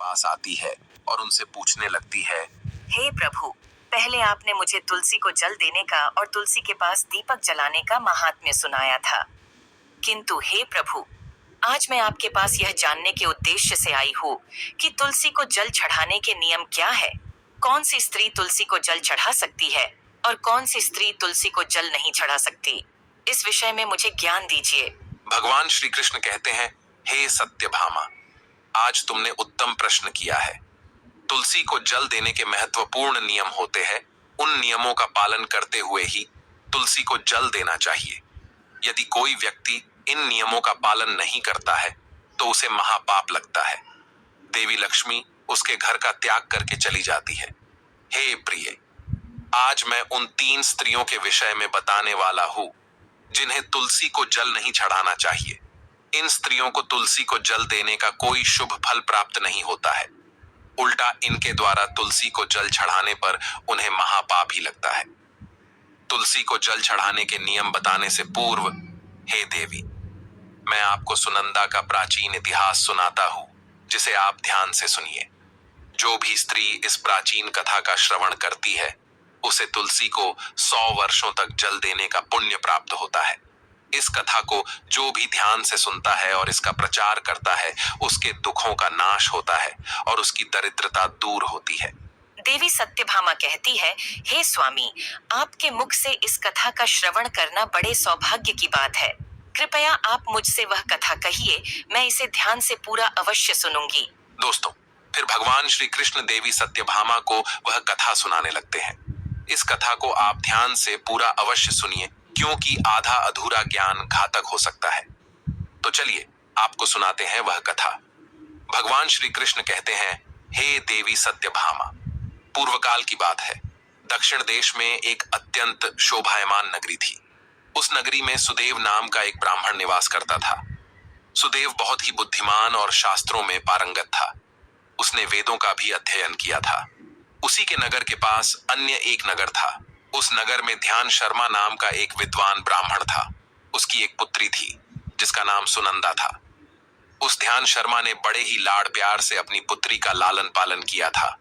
पास आती है और उनसे पूछने लगती है, हे प्रभु, पहले आपने मुझे तुलसी को जल देने का और तुलसी के पास दीपक जलाने का महात्म्य सुनाया था, किंतु हे प्रभु, आज मैं आपके पास यह जानने के उद्देश्य से आई हूँ कि तुलसी को जल चढ़ाने के नियम क्या है, कौन सी स्त्री तुलसी को जल चढ़ा सकती है और कौन सी स्त्री तुलसी को जल नहीं चढ़ा सकती। इस विषय में मुझे ज्ञान दीजिए। भगवान श्री कृष्ण कहते हैं, हे सत्यभामा, आज तुमने उत्तम प्रश्न किया है। तुलसी को जल देने के महत्वपूर्ण नियम होते हैं। उन नियमों का पालन करते हुए ही तुलसी को जल देना चाहिए। यदि कोई व्यक्ति इन नियमों का पालन नहीं करता है तो उसे महापाप लगता है। देवी लक्ष्मी उसके घर का त्याग करके चली जाती है। हे प्रिय, आज मैं उन 3 स्त्रियों के विषय में बताने वाला हूँ जिन्हें तुलसी को जल नहीं चढ़ाना चाहिए। इन स्त्रियों को तुलसी को जल देने का कोई शुभ फल प्राप्त नहीं होता है। उल्टा इनके द्वारा तुलसी को जल चढ़ाने पर उन्हें महापाप ही लगता है। तुलसी को जल चढ़ाने के नियम बताने से पूर्व, हे देवी, मैं आपको सुनंदा का प्राचीन इतिहास सुनाता हूँ, जिसे आप ध्यान से सुनिए। जो भी स्त्री इस प्राचीन कथा का श्रवण करती है, उसे तुलसी को 100 वर्षों तक जल देने का पुण्य प्राप्त होता है। इस कथा को जो भी ध्यान से सुनता है और इसका प्रचार करता है, उसके दुखों का नाश होता है और उसकी दरिद्रता दूर होती है। देवी सत्यभामा कहती है, हे स्वामी, आपके मुख से इस कथा का श्रवण करना बड़े सौभाग्य की बात है। कृपया आप मुझसे वह कथा कहिए, मैं इसे ध्यान से पूरा अवश्य सुनूंगी। दोस्तों, फिर भगवान श्री कृष्ण देवी सत्यभामा को वह कथा सुनाने लगते हैं। इस कथा को आप ध्यान से पूरा अवश्य सुनिए, क्योंकि आधा अधूरा ज्ञान घातक हो सकता है। तो चलिए आपको सुनाते हैं वह कथा। भगवान श्री कृष्ण कहते हैं, हे देवी सत्यभामा, पूर्व काल की बात है। दक्षिण देश में एक अत्यंत शोभायमान नगरी थी। उस नगरी में सुदेव नाम का एक ब्राह्मण निवास करता था। सुदेव बहुत ही बुद्धिमान और शास्त्रों में पारंगत था। उसने वेदों का भी अध्ययन किया था। उसी के नगर के पास अन्य एक नगर था। उस नगर में ध्यान शर्मा नाम का एक विद्वान ब्राह्मण था। उसकी एक पुत्री थी जिसका नाम सुनंदा था। उस ध्यान शर्मा ने बड़े ही लाड़ प्यार से अपनी पुत्री का लालन पालन किया था।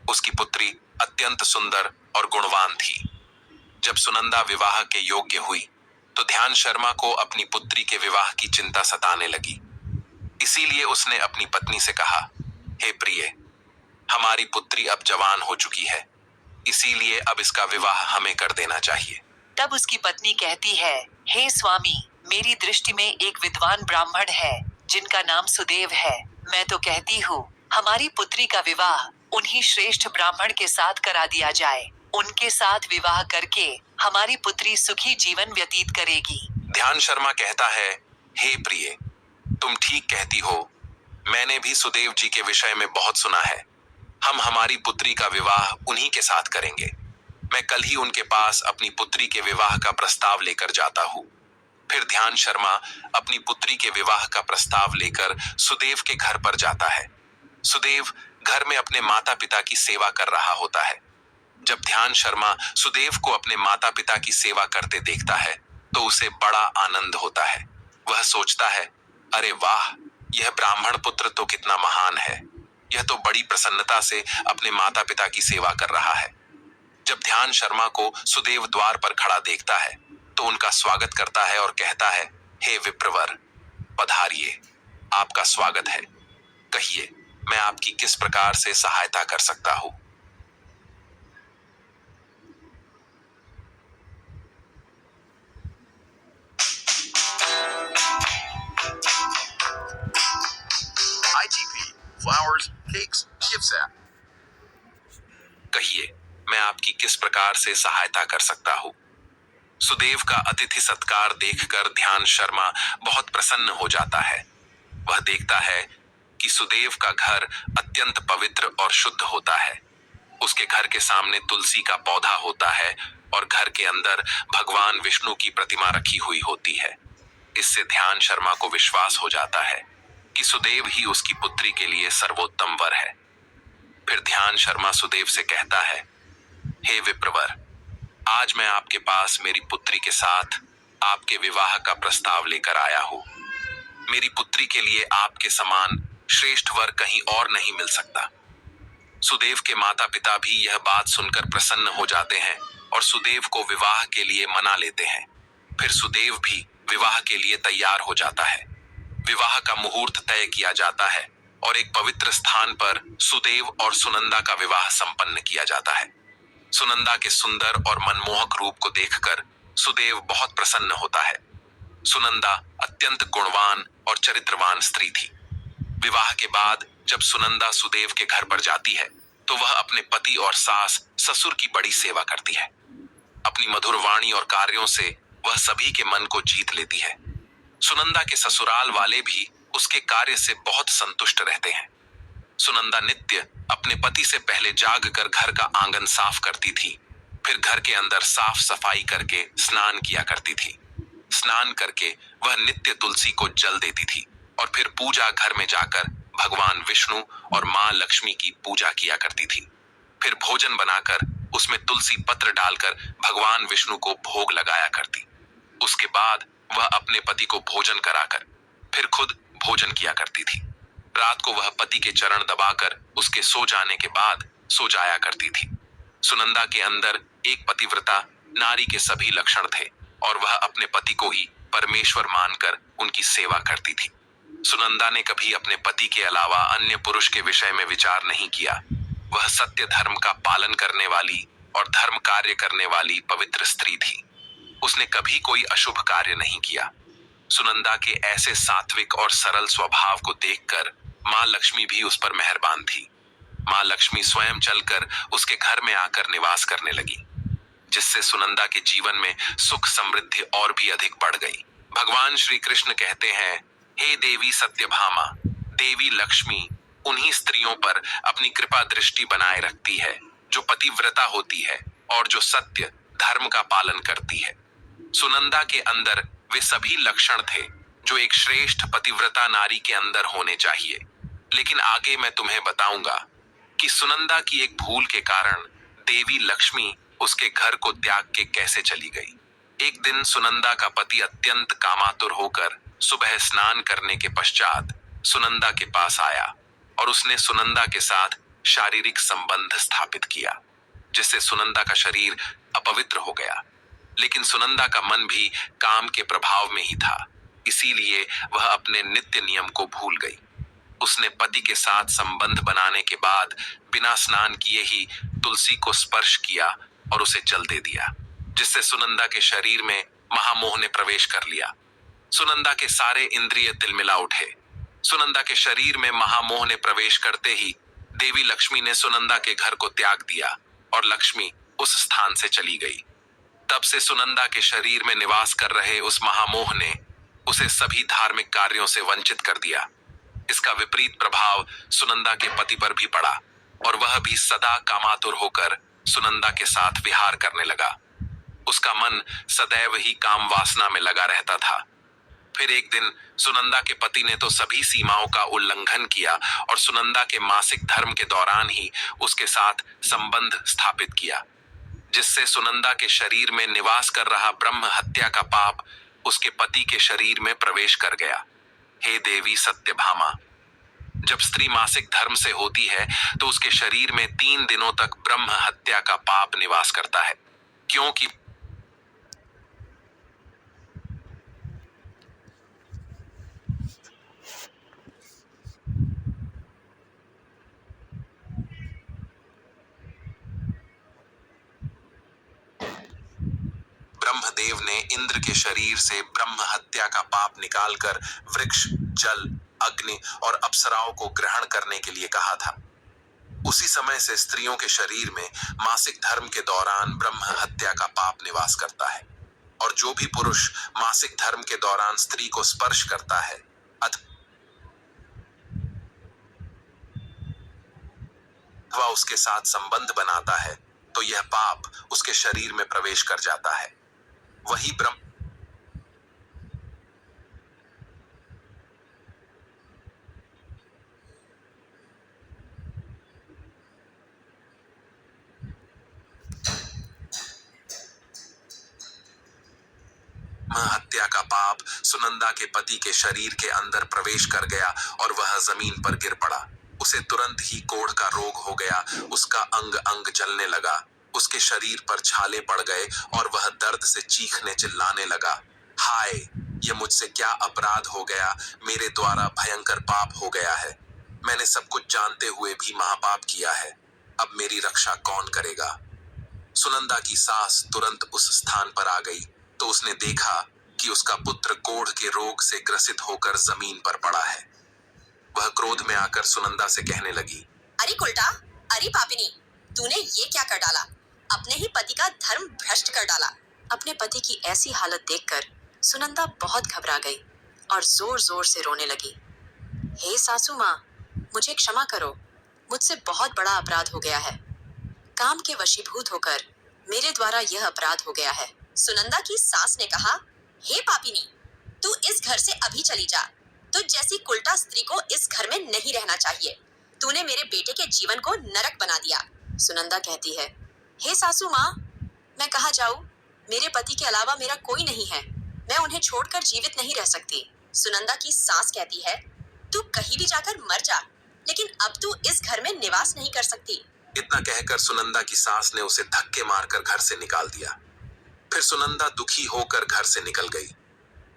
उसकी पुत्री अत्यंत सुंदर और गुणवान थी। जब सुनंदा विवाह के योग्य हुई तो ध्यान शर्मा को अपनी पुत्री के विवाह की चिंता सताने लगी। इसीलिए उसने अपनी पत्नी से कहा, हे प्रिय, हमारी पुत्री अब जवान हो चुकी है, इसीलिए अब इसका विवाह हमें कर देना चाहिए। तब उसकी पत्नी कहती है, हे स्वामी, मेरी दृष्टि में एक विद्वान ब्राह्मण है जिनका नाम सुदेव है। मैं तो कहती हूँ, हमारी पुत्री का विवाह उन्हीं श्रेष्ठ ब्राह्मण के साथ करा दिया जाए। उनके साथ विवाह करके हमारी पुत्री सुखी जीवन व्यतीत करेगी। ध्यान शर्मा कहता है, हे प्रिय, तुम ठीक कहती हो। मैंने भी सुदेव जी के विषय में बहुत सुना है। हम हमारी पुत्री का विवाह उन्हीं के साथ करेंगे। मैं कल ही उनके पास अपनी पुत्री के विवाह का प्रस्ताव लेकर जाता हूँ। फिर ध्यान शर्मा अपनी पुत्री के विवाह का प्रस्ताव लेकर सुदेव के घर पर जाता है। सुदेव घर में अपने माता पिता की सेवा कर रहा होता है। जब ध्यान शर्मा सुदेव को अपने माता पिता की सेवा करते देखता है तो उसे बड़ा आनंद होता है। वह सोचता है, अरे वाह, यह ब्राह्मण पुत्र तो कितना महान है। यह तो बड़ी प्रसन्नता से अपने माता पिता की सेवा कर रहा है। जब ध्यान शर्मा को सुदेव द्वार पर खड़ा देखता है तो उनका स्वागत करता है और कहता है, हे विप्रवर, पधारिए, आपका स्वागत है। कहिए, मैं आपकी किस प्रकार से सहायता कर सकता हूँ। IGP, flowers, cakes, gifts app. कहिए, मैं आपकी किस प्रकार से सहायता कर सकता हूँ। सुदेव का अतिथि सत्कार देखकर ध्यान शर्मा बहुत प्रसन्न हो जाता है। वह देखता है कि सुदेव का घर अत्यंत पवित्र और शुद्ध होता है। उसके घर के सामने तुलसी का पौधा होता है और घर के अंदर भगवान विष्णु की प्रतिमा रखी हुई होती है। इससे ध्यान शर्मा को विश्वास हो जाता है कि सुदेव ही उसकी पुत्री के लिए सर्वोत्तम वर है। फिर ध्यान शर्मा सुदेव से कहता है, हे विप्रवर, आज मैं आपके पास मेरी पुत्री के साथ आपके विवाह का प्रस्ताव लेकर आया हूँ। मेरी पुत्री के लिए आपके समान श्रेष्ठ वर कहीं और नहीं मिल सकता। सुदेव के माता पिता भी यह बात सुनकर प्रसन्न हो जाते हैं और सुदेव को विवाह के लिए मना लेते हैं। फिर सुदेव भी विवाह के लिए तैयार हो जाता है। विवाह का मुहूर्त तय किया जाता है और एक पवित्र स्थान पर सुदेव और सुनंदा का विवाह संपन्न किया जाता है। सुनंदा के सुंदर और मनमोहक रूप को देखकर सुदेव बहुत प्रसन्न होता है। सुनंदा अत्यंत गुणवान और चरित्रवान स्त्री थी। विवाह के बाद जब सुनंदा सुदेव के घर पर जाती है तो वह अपने पति और सास ससुर की बड़ी सेवा करती है। अपनी मधुर वाणी और कार्यों से वह सभी के मन को जीत लेती है। सुनंदा के ससुराल वाले भी उसके कार्य से बहुत संतुष्ट रहते हैं। सुनंदा नित्य अपने पति से पहले जागकर घर का आंगन साफ करती थी, फिर घर के अंदर साफ सफाई करके स्नान किया करती थी। स्नान करके वह नित्य तुलसी को जल देती थी और फिर पूजा घर में जाकर भगवान विष्णु और मां लक्ष्मी की पूजा किया करती थी। फिर भोजन बनाकर उसमें तुलसी पत्र डालकर भगवान विष्णु को भोग लगाया करती। उसके बाद वह अपने पति को भोजन कराकर फिर खुद भोजन किया करती थी। रात को वह पति के चरण दबाकर उसके सो जाने के बाद सो जाया करती थी। सुनंदा के अंदर एक पतिव्रता नारी के सभी लक्षण थे और वह अपने पति को ही परमेश्वर मानकर उनकी सेवा करती थी। सुनंदा ने कभी अपने पति के अलावा अन्य पुरुष के विषय में विचार नहीं किया। वह सत्य धर्म का पालन करने वाली और धर्म कार्य करने वाली पवित्र स्त्री थी। उसने कभी कोई अशुभ कार्य नहीं किया। सुनंदा के ऐसे सात्विक और सरल स्वभाव को देखकर मां लक्ष्मी भी उस पर मेहरबान थी। मां लक्ष्मी स्वयं चलकर उसके घर में आकर निवास करने लगी, जिससे सुनंदा के जीवन में सुख समृद्धि और भी अधिक बढ़ गई। भगवान श्री कृष्ण कहते हैं, हे देवी सत्यभामा, देवी लक्ष्मी उन्हीं स्त्रियों पर अपनी कृपा दृष्टि बनाए रखती है जो पतिव्रता होती है और जो सत्य धर्म का पालन करती है। सुनंदा के अंदर वे सभी लक्षण थे जो एक श्रेष्ठ पतिव्रता नारी के अंदर होने चाहिए। लेकिन आगे मैं तुम्हें बताऊंगा कि सुनंदा की एक भूल के कारण देवी लक्ष्मी उसके घर को त्याग के कैसे चली गई। एक दिन सुनंदा का पति अत्यंत कामातुर होकर सुबह स्नान करने के पश्चात सुनंदा के पास आया और उसने सुनंदा के साथ शारीरिक संबंध स्थापित किया, जिससे सुनंदा का शरीर अपवित्र हो गया। लेकिन सुनंदा का मन भी काम के प्रभाव में ही था, इसीलिए वह अपने नित्य नियम को भूल गई। उसने पति के साथ संबंध बनाने के बाद बिना स्नान किए ही तुलसी को स्पर्श किया और उसे जल दे दिया, जिससे सुनंदा के शरीर में महामोह ने प्रवेश कर लिया। सुनंदा के सारे इंद्रिय तिलमिला उठे। सुनंदा के शरीर में महामोह ने प्रवेश करते ही देवी लक्ष्मी ने सुनंदा के घर को त्याग दिया और लक्ष्मी उस स्थान से चली गई। तब से सुनंदा के शरीर में निवास कर रहे उस महामोह ने उसे सभी धार्मिक कार्यों से वंचित कर दिया। इसका विपरीत प्रभाव सुनंदा के पति पर भी पड़ा और वह भी सदा कामातुर होकर सुनंदा के साथ विहार करने लगा। उसका मन सदैव ही काम वासना में लगा रहता था। फिर एक दिन सुनंदा के पति ने तो सभी सीमाओं का उल्लंघन किया और सुनंदा के मासिक धर्म के दौरान ही उसके साथ संबंध स्थापित किया, जिससे सुनंदा के शरीर में निवास कर रहा ब्रह्म हत्या का पाप उसके पति के शरीर में प्रवेश कर गया। हे देवी सत्यभामा, जब स्त्री मासिक धर्म से होती है तो उसके शरीर में 3 दिनों तक ब्रह्म हत्या का पाप निवास करता है, क्योंकि ब्रह्मदेव ने इंद्र के शरीर से ब्रह्म हत्या का पाप निकालकर वृक्ष, जल, अग्नि और अप्सराओं को ग्रहण करने के लिए कहा था। उसी समय से स्त्रियों के शरीर में मासिक धर्म के दौरान ब्रह्म हत्या का पाप निवास करता है और जो भी पुरुष मासिक धर्म के दौरान स्त्री को स्पर्श करता है अथवा उसके साथ संबंध बनाता है तो यह पाप उसके शरीर में प्रवेश कर जाता है। वही ब्रह्म भ्रूण हत्या का पाप सुनंदा के पति के शरीर के अंदर प्रवेश कर गया और वह जमीन पर गिर पड़ा। उसे तुरंत ही कोढ़ का रोग हो गया, उसका अंग अंग जलने लगा, उसके शरीर पर छाले पड़ गए और वह दर्द से चीखने चिल्लाने लगा। हाय, ये मुझसे क्या अपराध हो गया, मेरे द्वारा भयंकर पाप हो गया है। मैंने सब कुछ जानते हुए भी महापाप किया है, अब मेरी रक्षा कौन करेगा। सुनंदा की सास तुरंत उस स्थान पर आ गई तो उसने देखा कि उसका पुत्र कोढ़ के रोग से ग्रसित होकर जमीन पर पड़ा है। वह क्रोध में आकर सुनंदा से कहने लगी, अरे उल्टा, अरे पापिनी, तूने ये क्या कर डाला? अपने ही पति का धर्म भ्रष्ट कर डाला। अपने पति की ऐसी हालत देखकर सुनंदा बहुत घबरा गई और जोर जोर से रोने लगी। हे सासू माँ, मुझे क्षमा करो, मुझसे बहुत बड़ा अपराध हो गया है। काम के वशीभूत होकर मेरे द्वारा यह अपराध हो गया है। सुनंदा की सास ने कहा, हे पापिनी, तू इस घर से अभी चली जा। तुझ जैसी कुलटा स्त्री को इस घर में नहीं रहना चाहिए। तूने मेरे बेटे के जीवन को नरक बना दिया। सुनंदा कहती है, हे सासू माँ, मैं कहाँ जाऊँ? मेरे पति के अलावा मेरा कोई नहीं है। मैं उन्हें छोड़कर जीवित नहीं रह सकती। सुनंदा की सास कहती है, तू कहीं भी जाकर मर जा, लेकिन अब तू इस घर में निवास नहीं कर सकती। इतना कहकर सुनंदा की सास ने उसे धक्के मारकर घर से निकाल दिया। फिर सुनंदा दुखी होकर घर से निकल गई।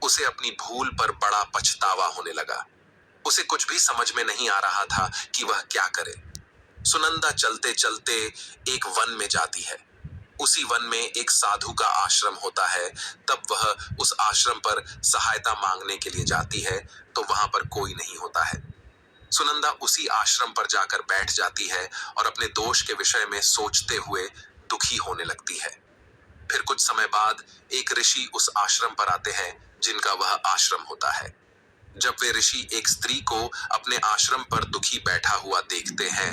उसे अपनी भूल पर बड़ा पछतावा होने लगा। उसे कुछ भी समझ में नहीं आ रहा था कि वह क्या करे। सुनंदा चलते चलते एक वन में जाती है। उसी वन में एक साधु का आश्रम होता है। तब वह उस आश्रम पर सहायता मांगने के लिए जाती है तो वहां पर कोई नहीं होता है। सुनंदा उसी आश्रम पर जाकर बैठ जाती है और अपने दोष के विषय में सोचते हुए दुखी होने लगती है। फिर कुछ समय बाद एक ऋषि उस आश्रम पर आते हैं जिनका वह आश्रम होता है। जब वे ऋषि एक स्त्री को अपने आश्रम पर दुखी बैठा हुआ देखते हैं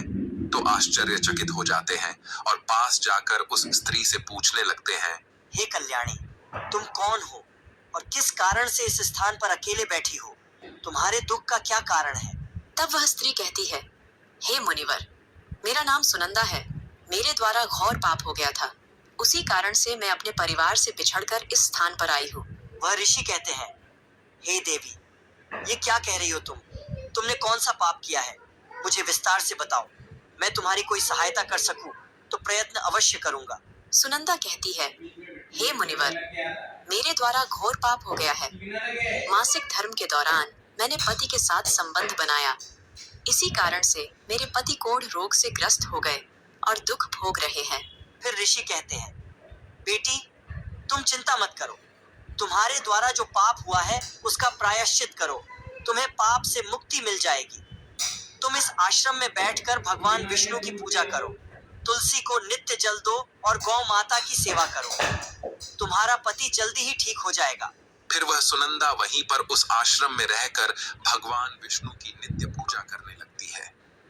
तो आश्चर्यचकित हो जाते हैं और पास जाकर उस स्त्री से पूछने लगते हैं, हे कल्याणी, तुम कौन हो और किस कारण से इस स्थान पर अकेले बैठी हो? तुम्हारे दुख का क्या कारण है? तब वह स्त्री कहती है, हे मुनिवर, मेरा नाम सुनंदा है। मेरे द्वारा घोर पाप हो गया था। उसी कारण से मैं अपने परिवार से बिछड़कर इस स्थान पर आई हूँ। वह ऋषि कहते हैं, हे देवी, ये क्या कह रही हो तुम? तुमने कौन सा पाप किया है? मुझे विस्तार से बताओ। मैं तुम्हारी कोई सहायता कर सकूं तो प्रयत्न अवश्य करूंगा। सुनंदा कहती है, हे मुनिवर, मेरे द्वारा घोर पाप हो गया है। मासिक धर्म के दौरान मैंने पति के साथ संबंध बनाया। इसी कारण से मेरे पति कोढ़ रोग से ग्रस्त हो गए और दुख भोग रहे हैं। फिर ऋषि कहते हैं, बेटी, तुम चिंता मत करो। तुम्हारे द्वारा जो पाप हुआ है उसका प्रायश्चित करो। तुम्हें पाप से मुक्ति मिल जाएगी। तुम इस आश्रम में बैठकर भगवान विष्णु की पूजा करो, तुलसी को नित्य जल दो और गौ माता की सेवा करो। तुम्हारा पति जल्दी ही ठीक हो जाएगा। फिर वह सुनंदा वहीं पर उस आश्रम में रहकर भगवान विष्णु की नित्य पूजा करने लगती है।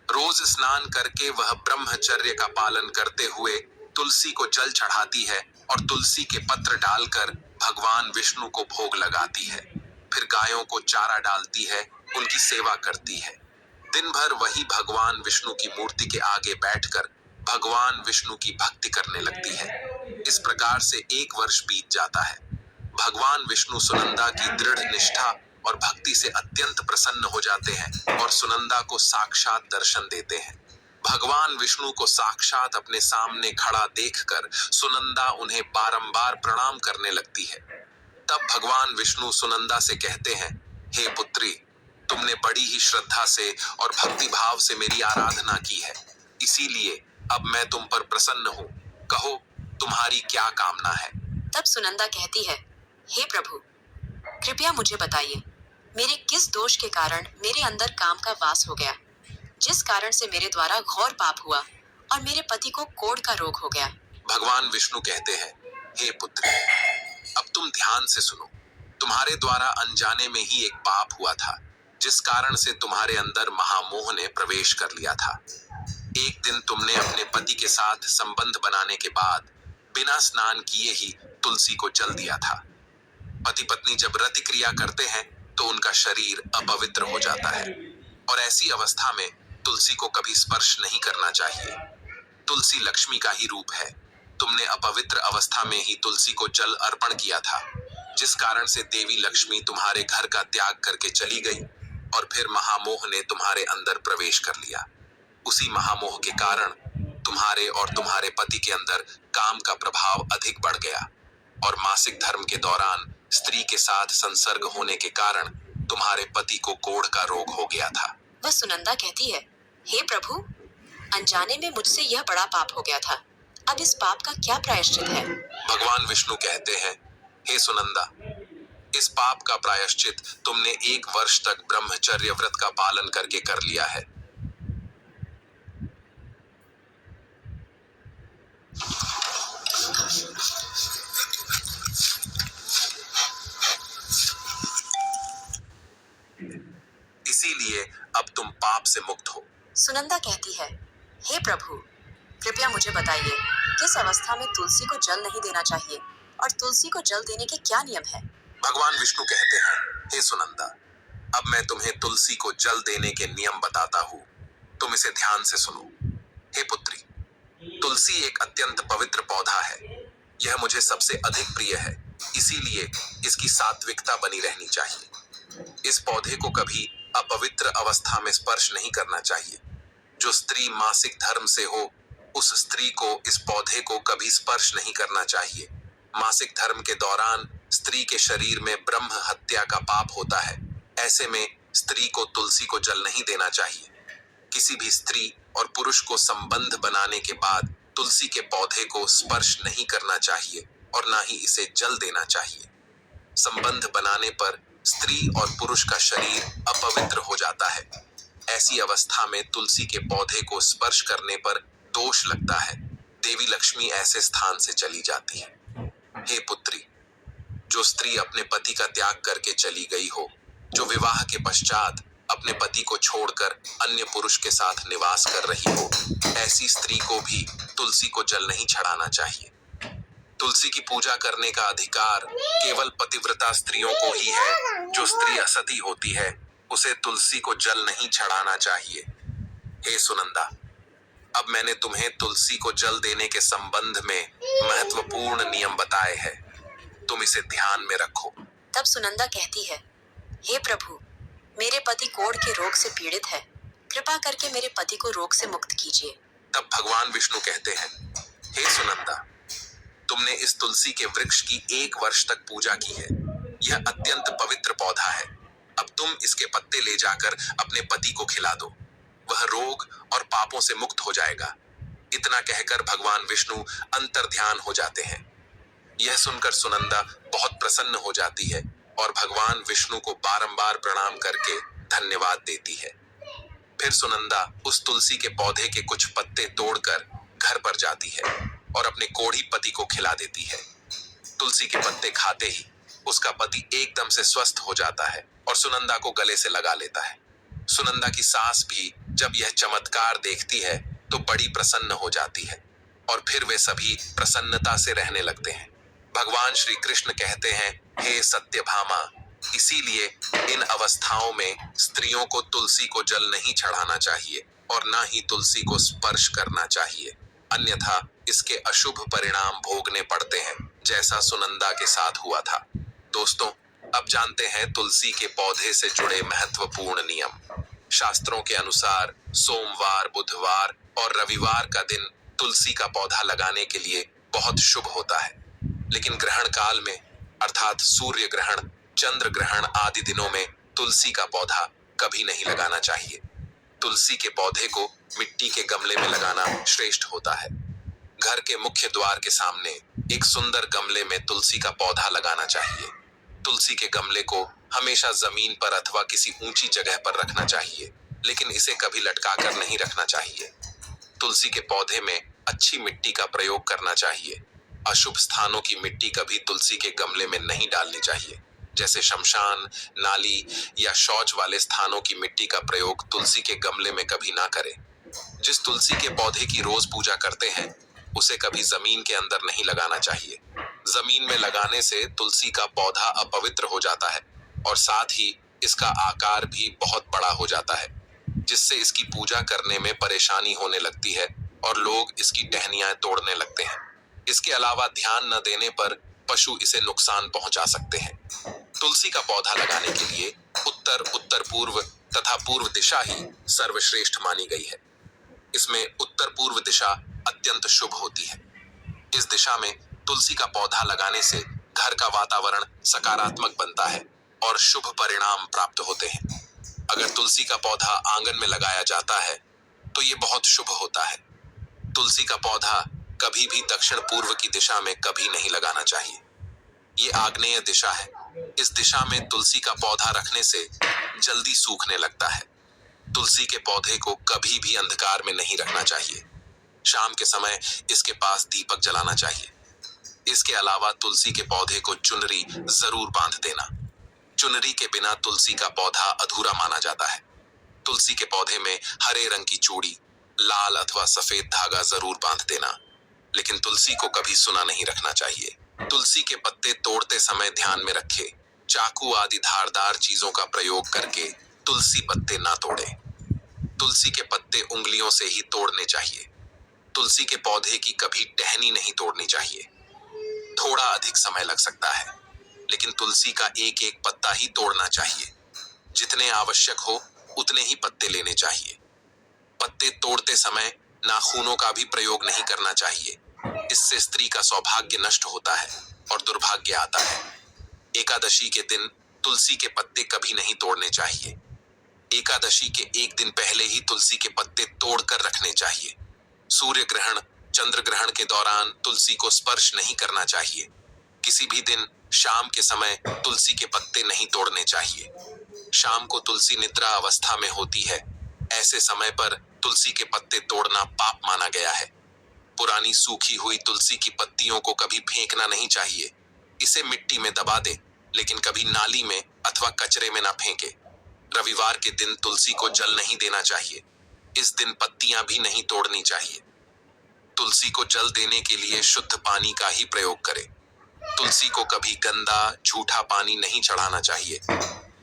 रोज स्नान करके वह ब्रह्मचर्य का पालन करते हुए तुलसी को जल चढ़ाती है और तुलसी के पत्र डालकर भगवान विष्णु को भोग लगाती है। फिर गायों को चारा डालती है, उनकी सेवा करती है। दिन भर वही भगवान विष्णु की मूर्ति के आगे बैठकर भगवान विष्णु की भक्ति करने लगती है। इस प्रकार से 1 वर्ष बीत जाता है। भगवान विष्णु सुनंदा की दृढ़ निष्ठा और भक्ति से अत्यंत प्रसन्न हो जाते हैं और सुनंदा को साक्षात दर्शन देते हैं। भगवान विष्णु को साक्षात अपने सामने खड़ा देखकर सुनंदा उन्हें बारंबार प्रणाम करने लगती है। तब भगवान विष्णु सुनंदा से कहते हैं, हे पुत्री, तुमने बड़ी ही श्रद्धा से और भक्ति भाव से मेरी आराधना की है, इसीलिए अब मैं तुम पर प्रसन्न हूँ। कहो, तुम्हारी क्या कामना है? तब सुनंदा कहती है, हे प्रभु, कृपया मुझे बताइए, मेरे किस दोष के कारण मेरे अंदर काम का वास हो गया, जिस कारण से मेरे द्वारा घोर पाप हुआ और मेरे पति को कोढ़ का रोग हो गया। भगवान विष्णु कहते हैं, हे पुत्री, अब तुम ध्यान से सुनो। तुम्हारे द्वारा अनजाने में ही एक पाप हुआ था, जिस कारण से तुम्हारे अंदर महामोह ने प्रवेश कर लिया था। एक दिन तुमने अपने पति के साथ संबंध बनाने के बाद बिना स्नान किए ही तुलसी को जल दिया था। पति पत्नी जब रति क्रिया करते हैं तो उनका शरीर अपवित्र हो जाता है और ऐसी अवस्था में तुलसी को कभी स्पर्श नहीं करना चाहिए। तुलसी लक्ष्मी का ही रूप है। तुमने अपवित्र अवस्था में ही तुलसी को जल अर्पण किया था, जिस कारण से देवी लक्ष्मी तुम्हारे घर का त्याग करके चली गई और फिर महामोह ने तुम्हारे अंदर प्रवेश कर लिया। उसी महामोह के कारण तुम्हारे और तुम्हारे पति के अंदर काम का प्रभाव अधिक बढ़ गया और मासिक धर्म के दौरान स्त्री के साथ संसर्ग होने के कारण तुम्हारे पति को कोढ़ का रोग हो गया था। वह सुनंदा कहती है, हे प्रभु, अनजाने में मुझसे यह बड़ा पाप हो गया था। अब इस पाप का क्या प्रायश्चित है? भगवान विष्णु कहते हैं, हे सुनंदा, इस पाप का प्रायश्चित तुमने 1 वर्ष तक ब्रह्मचर्य व्रत का पालन करके कर लिया है। इसीलिए अब तुम पाप से मुक्त हो। सुनंदा कहती है, हे प्रभु, कृपया मुझे बताइए, किस अवस्था में तुलसी को जल नहीं देना चाहिए और तुलसी को जल देने के क्या नियम है? भगवान विष्णु कहते हैं, हे सुनंदा, अब मैं तुम्हें तुलसी को जल देने के नियम बताता हूँ। तुम इसे ध्यान से सुनो। हे पुत्री, तुलसी एक अत्यंत पवित्र पौधा है। यह मुझे सबसे अधिक प्रिय है, इसीलिए इसकी सात्विकता बनी रहनी चाहिए। इस पौधे को कभी अपवित्र अवस्था में स्पर्श नहीं करना चाहिए। जो स्त्री मासिक धर्म से हो, उस स्त्री को इस पौधे को कभी स्पर्श नहीं करना चाहिए। मासिक धर्म के दौरान स्त्री के शरीर में ब्रह्म हत्या का पाप होता है। ऐसे में स्त्री को तुलसी को जल नहीं देना चाहिए। किसी भी स्त्री और पुरुष को संबंध बनाने के बाद तुलसी के पौधे को स्पर्श नहीं करना चाहिए और ना ही इसे जल देना चाहिए। संबंध बनाने पर स्त्री और पुरुष का शरीर अपवित्र हो जाता है। ऐसी अवस्था में तुलसी के पौधे को स्पर्श करने पर दोष लगता है। देवी लक्ष्मी ऐसे स्थान से चली जाती है। हे पुत्री, जो स्त्री अपने पति का त्याग करके चली गई हो, जो विवाह के पश्चात अपने पति को छोड़कर अन्य पुरुष के साथ निवास कर रही हो, ऐसी स्त्री को भी तुलसी को जल नहीं चढ़ाना चाहिए। तुलसी की पूजा करने का अधिकार केवल पतिव्रता स्त्रियों को ही है। जो स्त्री असती होती है, उसे तुलसी को जल नहीं चढ़ाना चाहिए। हे सुनंदा, अब मैंने तुम्हें तुलसी को जल देने के संबंध में महत्वपूर्ण नियम बताए हैं। तुम इसे ध्यान में रखो। तब सुनंदा कहती है, हे प्रभु, मेरे पति कोढ़ के रोग से पीड़ित है। कृपा करके मेरे पति को रोग से मुक्त कीजिए। तब भगवान विष्णु कहते हैं, हे सुनंदा, तुमने इस तुलसी के वृक्ष की 1 वर्ष तक पूजा की है। यह अत्यंत पवित्र पौधा है। अब तुम इसके पत्ते ले जाकर अपने पति को खिला दो। वह रोग और पापों से मुक्त हो जाएगा। इतना कहकर भगवान विष्णु अंतर्ध्यान हो जाते हैं। यह सुनकर सुनंदा बहुत प्रसन्न हो जाती है और भगवान विष्णु को बारंबार प्रणाम करके धन्यवाद देती है। फिर सुनंदा उस तुलसी के पौधे के कुछ पत्ते तोड़कर घर पर जाती है और अपने कोढ़ी पति को खिला देती है। तुलसी के पत्ते खाते ही उसका पति एकदम से स्वस्थ हो जाता है और सुनंदा को गले से लगा लेता है। सुनंदा की सास भी जब यह चमत्कार देखती है तो बड़ी प्रसन्न हो जाती है और फिर वे सभी प्रसन्नता से रहने लगते हैं। भगवान श्री कृष्ण कहते हैं, हे सत्यभामा, इसीलिए इन अवस्थाओं में स्त्रियों को तुलसी को जल नहीं चढ़ाना चाहिए और ना ही तुलसी को स्पर्श करना चाहिए, अन्यथा इसके अशुभ परिणाम भोगने पड़ते हैं, जैसा सुनंदा के साथ हुआ था। दोस्तों, अब जानते हैं तुलसी के पौधे से जुड़े महत्वपूर्ण नियम। शास्त्रों के अनुसार सोमवार, बुधवार और रविवार का दिन तुलसी का पौधा लगाने के लिए बहुत शुभ होता है, लेकिन ग्रहण काल में अर्थात सूर्य ग्रहण, चंद्र ग्रहण आदि दिनों में तुलसी का पौधा कभी नहीं लगाना चाहिए। तुलसी के पौधे को मिट्टी के गमले में लगाना श्रेष्ठ होता है। घर के मुख्य द्वार के सामने एक सुंदर गमले में तुलसी का पौधा लगाना चाहिए। तुलसी के गमले को हमेशा जमीन पर अथवा किसी ऊंची जगह पर रखना चाहिए, लेकिन इसे कभी लटका कर नहीं रखना चाहिए। तुलसी के पौधे में अच्छी मिट्टी का प्रयोग करना चाहिए। अशुभ स्थानों की मिट्टी कभी तुलसी के गमले में नहीं डालनी चाहिए, जैसे शमशान, नाली या शौच वाले स्थानों की मिट्टी का प्रयोग तुलसी के गमले में कभी ना करें। जिस तुलसी के पौधे की रोज पूजा करते हैं, उसे कभी जमीन के अंदर नहीं लगाना चाहिए। जमीन में लगाने से तुलसी का पौधा अपवित्र हो जाता है और साथ ही इसका आकार भी बहुत बड़ा हो जाता है, जिससे इसकी पूजा करने में परेशानी होने लगती है और लोग इसकी टहनियां तोड़ने लगते हैं। इसके अलावा ध्यान न देने पर पशु इसे नुकसान पहुंचा सकते हैं। तुलसी का पौधा लगाने के लिए उत्तर, उत्तर पूर्व तथा पूर्व दिशा ही सर्वश्रेष्ठ मानी गई है। इसमें उत्तर पूर्व दिशा अत्यंत शुभ होती है। इस दिशा में तुलसी का पौधा लगाने से घर का वातावरण सकारात्मक बनता है और शुभ परिणाम प्राप्त होते हैं। अगर तुलसी का पौधा आंगन में लगाया जाता है तो ये बहुत शुभ होता है। तुलसी का पौधा कभी भी दक्षिण पूर्व की दिशा में कभी नहीं लगाना चाहिए। ये आग्नेय दिशा है। इस दिशा में तुलसी का पौधा रखने से जल्दी सूखने लगता है। तुलसी के पौधे को कभी भी अंधकार में नहीं रखना चाहिए। शाम के समय इसके पास दीपक जलाना चाहिए। इसके अलावा तुलसी के पौधे को चुनरी जरूर बांध देना। चुनरी के बिना तुलसी का पौधा अधूरा माना जाता है। तुलसी के पौधे में हरे रंग की चूड़ी, लाल अथवा सफेद धागा जरूर बांध देना, लेकिन तुलसी को कभी सुना नहीं रखना चाहिए। तुलसी के पत्ते तोड़ते समय ध्यान में रखे, चाकू आदि धारदार चीजों का प्रयोग करके तुलसी पत्ते ना तोड़े। तुलसी के पत्ते उंगलियों से ही तोड़ने चाहिए। तुलसी के पौधे की कभी टहनी नहीं तोड़नी चाहिए। थोड़ा अधिक समय लग सकता है, लेकिन तुलसी का एक एक पत्ता ही तोड़ना चाहिए। जितने आवश्यक हो उतने ही पत्ते लेने चाहिए। पत्ते तोड़ते समय नाखूनों का भी प्रयोग नहीं करना चाहिए। इससे स्त्री का सौभाग्य नष्ट होता है और दुर्भाग्य आता है। एकादशी के दिन तुलसी के पत्ते कभी नहीं तोड़ने चाहिए। एकादशी के एक दिन पहले ही तुलसी के पत्ते तोड़कर रखने चाहिए। सूर्य ग्रहण, चंद्र ग्रहण के दौरान तुलसी को स्पर्श नहीं करना चाहिए। किसी भी दिन शाम के समय तुलसी के पत्ते नहीं तोड़ने चाहिए। शाम को तुलसी निद्रा अवस्था में होती है। ऐसे समय पर तुलसी के पत्ते तोड़ना पाप माना गया है। पुरानी सूखी हुई तुलसी की पत्तियों को कभी फेंकना नहीं चाहिए। इसे मिट्टी में दबा दे, लेकिन कभी नाली में अथवा कचरे में ना फेंके। रविवार के दिन तुलसी को जल नहीं देना चाहिए। इस दिन पत्तियां भी नहीं तोड़नी चाहिए। तुलसी को जल देने के लिए शुद्ध पानी का ही प्रयोग करें। तुलसी को कभी गंदा, झूठा पानी नहीं चढ़ाना चाहिए।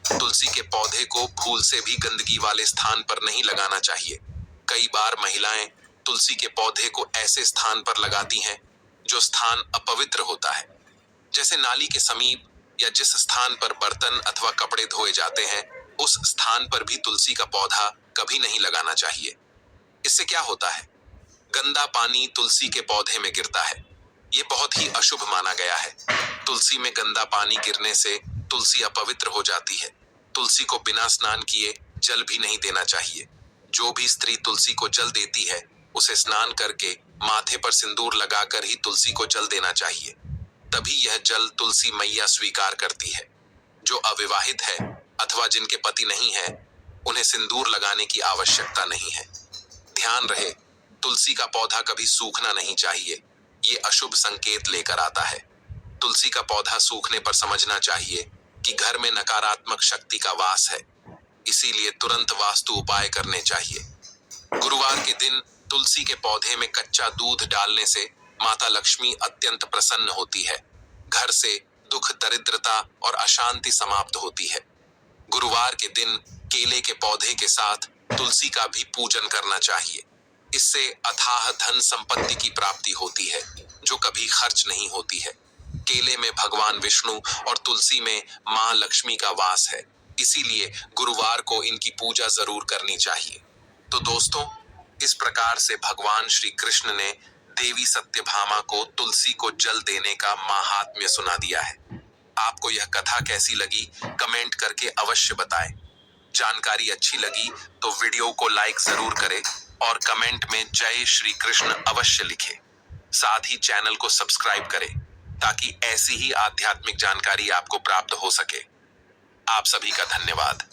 तुलसी के पौधे को फूल से भी गंदगी वाले स्थान पर नहीं लगाना चाहिए। कई बार महिलाएं तुलसी के पौधे को ऐसे स्थान पर लगाती हैं जो स्थान अपवित्र होता है, जैसे नाली के समीप या जिस स्थान पर बर्तन अथवा कपड़े धोए जाते हैं, उस स्थान पर भी तुलसी का पौधा कभी नहीं लगाना चाहिए। इससे क्या होता है? गंदा पानी तुलसी के पौधे में गिरता है। ये बहुत ही अशुभ माना गया है। तुलसी में गंदा पानी गिरने से तुलसी अपवित्र हो जाती है। तुलसी को बिना स्नान किए जल भी नहीं देना चाहिए। जो भी स्त्री तुलसी को जल देती है, उसे स्नान करके माथे पर सिंदूर लगाकर ही तुलसी को जल देना चाहिए। तभी यह जल तुलसी मैया स्वीकार करती है। जो अविवाहित है अथवा जिनके पति नहीं है, उन्हें सिंदूर लगाने की आवश्यकता नहीं है। ध्यान रहे, तुलसी का पौधा कभी सूखना नहीं चाहिए। ये अशुभ संकेत लेकर आता है। तुलसी का पौधा सूखने पर समझना चाहिए कि घर में नकारात्मक शक्ति का वास है। इसीलिए तुरंत वास्तु उपाय करने चाहिए। गुरुवार के दिन तुलसी के पौधे में कच्चा दूध डालने से माता लक्ष्मी अत्यंत प्रसन्न होती है। घर से दुख, दरिद्रता और अशांति समाप्त होती है। गुरुवार के दिन केले के पौधे के साथ तुलसी का भी पूजन करना चाहिए। इससे अथाह धन संपत्ति की प्राप्ति होती है, जो कभी खर्च नहीं होती है। केले में भगवान विष्णु और तुलसी में मां लक्ष्मी का वास है। इसीलिए गुरुवार को इनकी पूजा जरूर करनी चाहिए। तो दोस्तों, इस प्रकार से भगवान श्री कृष्ण ने देवी सत्यभामा को तुलसी को जल देने का महात्म्य सुना दिया है। आपको यह कथा कैसी लगी, कमेंट करके अवश्य बताएं। जानकारी अच्छी लगी तो वीडियो को लाइक जरूर करें और कमेंट में जय श्री कृष्ण अवश्य लिखें। साथ ही चैनल को सब्सक्राइब करें ताकि ऐसी ही आध्यात्मिक जानकारी आपको प्राप्त हो सके। आप सभी का धन्यवाद।